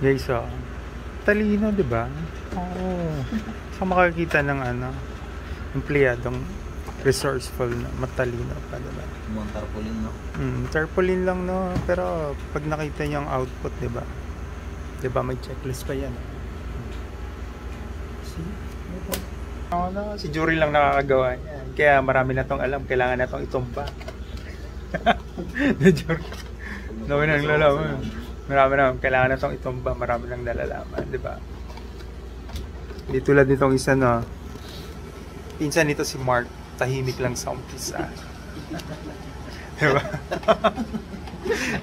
Guys, talino, di ba? Oo. So makakita ng empleyadong resourceful na matalino pa, di ba? Mga tarpaulin, no? Tarpaulin lang, no? Pero pag nakita niyo ang output, di ba? Di ba may checklist pa yan? Si Jury lang nakakagawa yan. Kaya marami na tong alam. Kailangan na tong itumba. Jury. Dami nang lalaman. Marami na. Kailangan na tong itumba. Marami nang nalalaman. Diba? Di tulad nitong isa, no? Pinsan nito si Mark. Tahimik lang sa umpisa. Diba?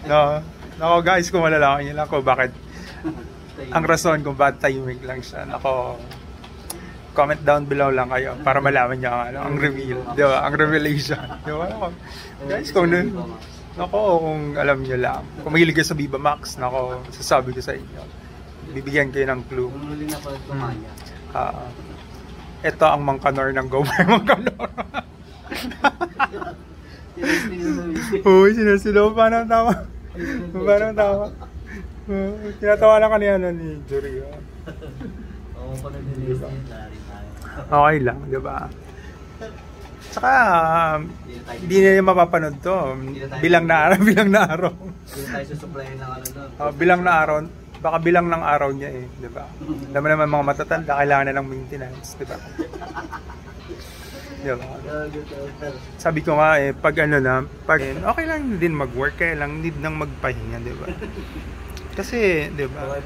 No? Nako guys, kung malalaman nyo lang ko bakit ang rason kung bakit tahimik lang siya. Nako, comment down below lang kayo para malaman nyo ang reveal, di ba? Ang revelation, di ba? Guys, kung kung alam nyo lang, kung mahilig kayo sa Viva Max, nako, sasabi ko sa inyo, bibigyan kayo ng clue. Ito ang Mangkanor ng Gomer Mangkanor. Uy, sinasilo pa ng tama. Parang tama. Tinatawa lang kanina ni Jury. Okay lang, di ba? Saka, hindi na yung mapapanood to. Bilang na araw. Hindi tayo susuplayan ng doon. Bilang na araw. Baka bilang ng araw niya eh, di ba? Alam mo naman mga matatanda, kailangan na ng maintenance, di ba? Di ba? Sabi ko nga eh, pag okay lang din mag-work, kaya lang need nang magpahinga, di ba? Kasi, di ba?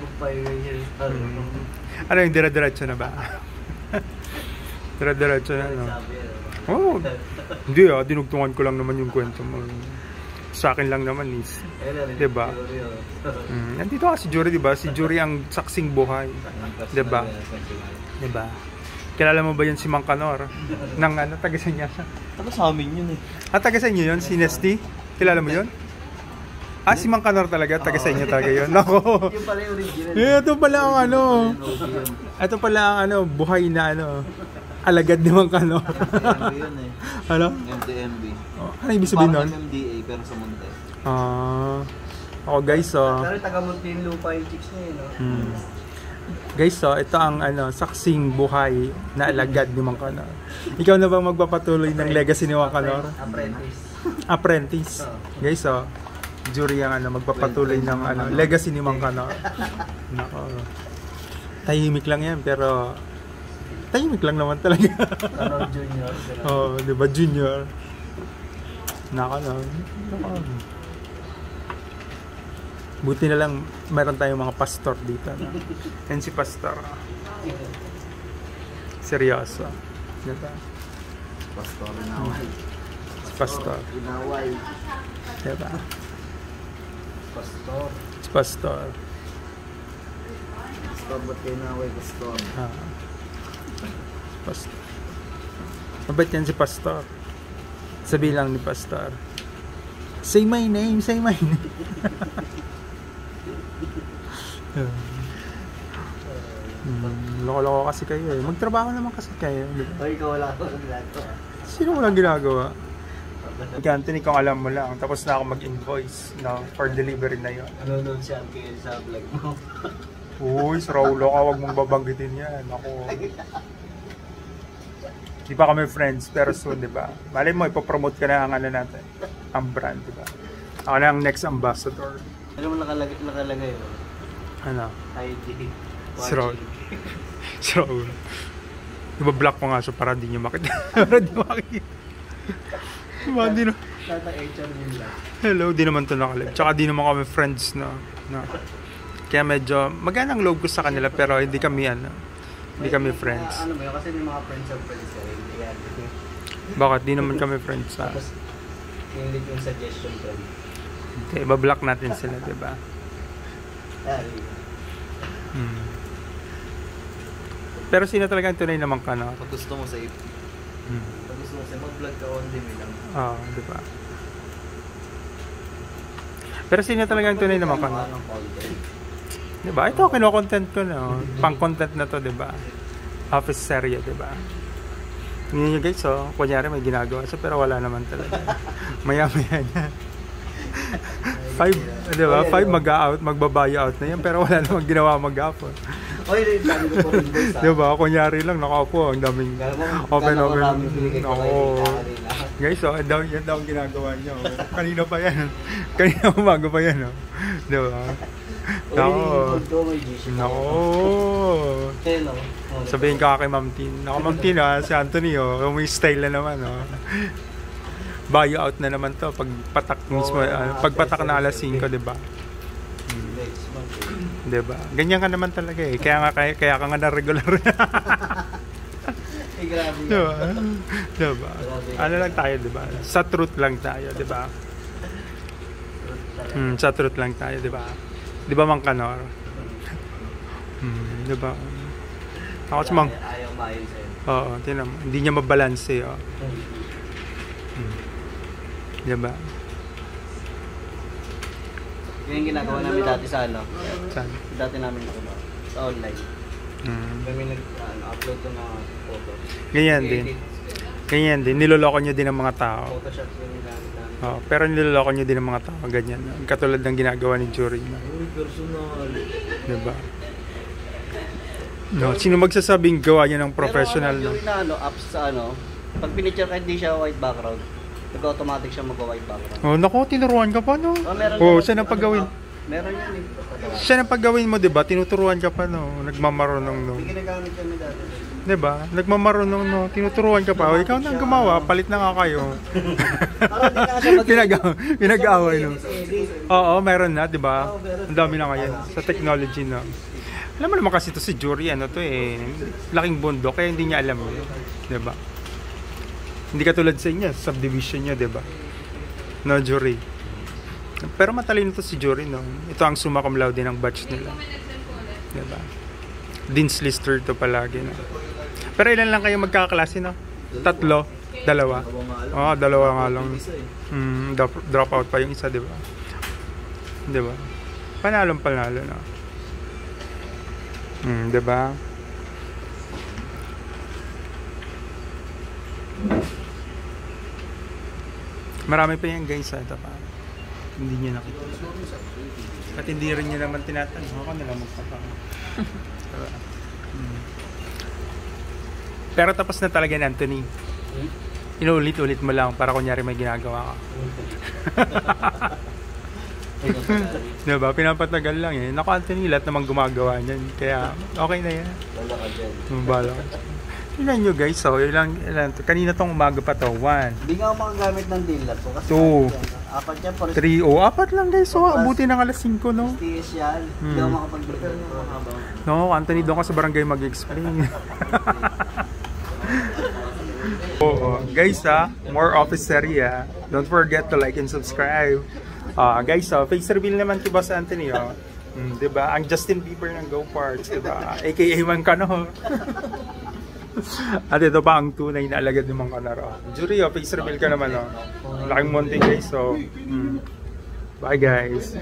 Ano yung dire-diretso na ba? Dire-diretso na, no? Oh, hindi dinugtungan ko lang naman yung kwento mo. Sa akin lang naman is, di ba? Nandito ka si Jury, di ba? Si Jury ang saksing buhay, di ba? Di ba? Kilala mo ba yun si Mangkanor? Nang taga sa niya siya? Taga sa amin yun eh. Taga sa inyo yun? Si Nesty? Kilala mo yun? Si Mangkanor talaga? Taga sa inyo talaga yun? Nako! Yung pala yung original. Ito pala ang ito pala ang buhay na alagad ni Mangkanor. MDMB yun eh. Ano? MDMB. Ano ibig sabihin nun? Parang MMDA pero sa Monte. Ako guys, Pero taga Monte yung lupa yung chicks niya eh, no? Guys, ito ang saksing buhay na alagad ni Mangkanor. Ikaw na bang magpapatuloy ng legacy ni Mangkanor? Apprentice. Guys, Jury ang magpapatuloy ng legacy ni Mangkanor. Nako. Tahimik lang yan, pero tahimik lang naman talaga. Junior. Di ba Junior? Nako. Buti na lang meron tayong mga pastor dito. And si pastor, seryoso. Diba? Pastor inaway. Si pastor. Inaway. Diba? Pastor. Si pastor. Pastor, ba't kayo inaway, pastor? Pastor. Mabait yan si pastor. Sabi lang ni pastor, say my name, say my name. Loko-loko kasi kayo eh. Magtrabaho naman kasi kayo. Ay, ikaw wala akong ginagawa. Sino walang ginagawa? Anthony, kung alam mo lang, tapos na ako mag-invoice for delivery na yun. Nanonood siya kayo sa vlog mo. Uy, si Raulo ka, huwag mong babanggitin yan. Ako. Di pa kami friends, pero soon, di ba? Malay mo, ipopromote ka na ang natin, ang brand, di ba? Ako na ang next ambassador. Ano mo nakalagay yun? Ano? ID. Si Raulo. Si Raulo. Iba-block ko nga siya para di nyo makita. Para di makita. Diba, di na. Hello, di naman ito nakalive. Tsaka di naman kami friends na. Kaya medyo maganang loob ko sa kanila pero hindi kami hindi kami friends. Ano ba yun? Kasi may mga friends of friends ka rin. Bakit? Di naman kami friends ha? Tapos, yung suggestion friend. Okay, ibablock natin sila, diba? Pero sino talaga ang tunay na Mangkanor? Pag gusto mo sa pag gusto mo sa mag-vlog ka on demi lang. Diba? Pero sino talaga ang tunay na Mangkanor? Diba? Ito, kino-content ko na. Pang-content na to, diba? Office serye, diba? Tingnan nyo guys, kunyari may ginagawa siya pero wala naman talaga. Maya-maya na. 5, di ba? 5 mag-out, magbabuy-out na yan, pero wala namang ginawa mag-hapon. Oy, sabi ko po rin boys. Di ba? Kunyari lang, nakaupo, ang daming open. Oo. Guys, oh, yan daw ang ginagawa niyo. Kanina pa yan. Kanina umaga pa yan, oh. Di ba? Nako. Sabihin ka kay Ma'am Tin. Nako, Ma'am Tin, si Anthony, oh, may style na naman, oh. Buy-out na naman to pag patak mismo, pagpatak na alas 5, di ba? Di ba? Ganyan ka naman talaga eh. Kaya ka nga na regular. Di ba? Di ba? Ano lang tayo, di ba? Sa truth lang tayo, di ba? Sa truth lang tayo, di ba? Di ba, Mang Kanor? Di ba? Ako si Mang. Ayaw maayos sa'yo. Oo, tinan mo. Hindi niya mabalanse, oh. Diba? Yan yung ginagawa namin dati sa ano? Saan? Dati namin sa online. Kami nag-upload ng mga photo. Ganyan din. Ganyan din. Niloloko nyo din ang mga tao. Photoshop yung ginamit namin. Oh, pero niloloko nyo din ang mga tao. Ganyan. Katulad ng ginagawa ni Jury. Uy, personal. Diba? No, sino magsasabing gawa niya ng professional? Pero yung apps sa pag pinicture ka hindi siya white background, nag-automatic siya mag-white background. Oh, naku, tinuruan ka pa, no? Siya na paggawin. Meron yun eh. Siya na paggawin mo, diba? Tinuturuan ka pa, no? Nagmamarunong, no? Hindi ginagamit kami dati. Diba? Nagmamarunong, no? Tinuturuan ka pa. O, ikaw na ang gumawa. Palit na nga kayo. Pinag-away, no? Oo, meron na, diba? Ang dami na ngayon sa technology, no? Alam mo naman kasi ito si Jury, ano to eh. Laking bundok, kaya hindi niya alam, diba? Hindi katulad sa inyo, subdivision nyo, diba? No, Jury. Pero matalino to si Jury, no? Ito ang summa cum laude ng batch nila. Diba? Dean's Lister to palagi, no? Pero ilan lang kayo magkakaklase, no? 3? 2? Oo, 2 nga lang. Drop out pa yung isa, diba? Diba? Panalong panalo, no? Diba? Marami pa yan guys, ito pa. Hindi nyo nakita. At hindi rin nyo naman tinatanong. Ako na lang magpapa. Diba? Pero tapos na talaga ni Anthony. Inuulit-ulit mo lang para kunyari may ginagawa ka. Diba? Pinapatagal lang eh. Naku Anthony, lahat naman gumagawa niyan. Kaya okay na yan. Wala ka dyan. Bala. Tignan nyo guys, so ilang kanina tong umaga pa to, 1. Hindi nga ako makagamit ng dealer ko kasi 2, 3, 4 lang guys, so abuti ng alas 5, no? STS yan, hindi ako makapag-break ng mahabang. No, Anthony, doon ka sa barangay mag-explain. Oo, guys more office area. Don't forget to like and subscribe. Guys, face reveal naman kay Boss Anthony, diba? Ang Justin Bieber ng Go Parts, diba? AKA Man Kanor. At ito pa ang tunay na alagad ng mga kanaro. Jury, face reveal ka naman, laking monte guys, so bye guys.